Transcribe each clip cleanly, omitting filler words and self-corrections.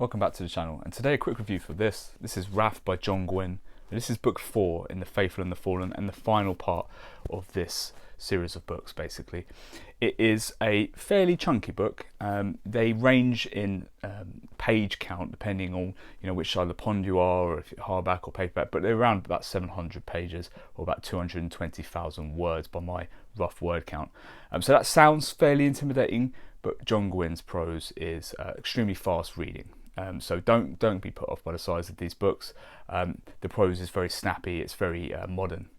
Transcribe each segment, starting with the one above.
welcome back to the channel, and today a quick review for this. This is Wrath by John Gwynne. This is book 4 in The Faithful and the Fallen, and the final part of this series of books basically. It is a fairly chunky book. They range in page count depending on which side of the pond you are, or if it's hardback or paperback, but they're around about 700 pages or about 220,000 words by my rough word count. So that sounds fairly intimidating, but John Gwynne's prose is extremely fast reading. So don't be put off by the size of these books. The prose is very snappy, it's very modern,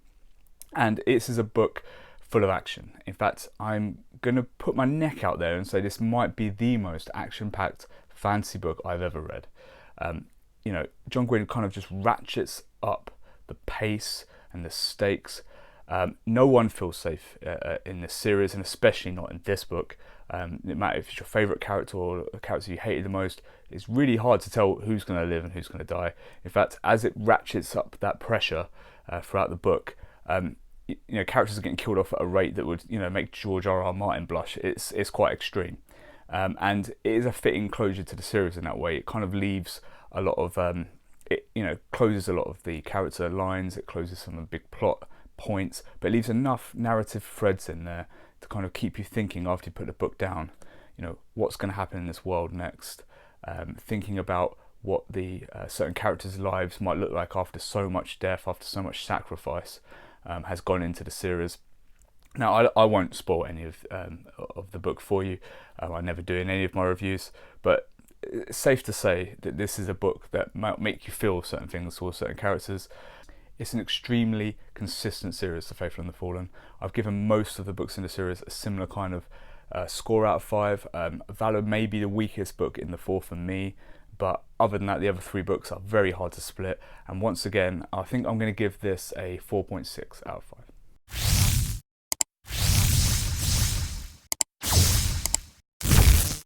and this is a book full of action. In fact, I'm going to put my neck out there and say this might be the most action-packed fantasy book I've ever read. John Gwynne kind of just ratchets up the pace and the stakes. No one feels safe in this series, and especially not in this book. No matter if it's your favourite character or the character you hated the most, it's really hard to tell who's going to live and who's going to die. In fact, as it ratchets up that pressure throughout the book, characters are getting killed off at a rate that would make George R.R. Martin blush. It's quite extreme, and it is a fitting closure to the series in that way. It kind of leaves a lot of closes a lot of the character lines. It closes some of the big plot points, but it leaves enough narrative threads in there to kind of keep you thinking after you put the book down. What's going to happen in this world next, thinking about what the certain characters' lives might look like after so much death, after so much sacrifice has gone into the series. Now, I won't spoil any of the book for you. I never do in any of my reviews, but it's safe to say that this is a book that might make you feel certain things towards certain characters. It's an extremely consistent series, The Faithful and the Fallen. I've given most of the books in the series a similar kind of score out of 5. Valor may be the weakest book in the 4 for me, but other than that, the other 3 books are very hard to split. And once again, I think I'm going to give this a 4.6 out of 5.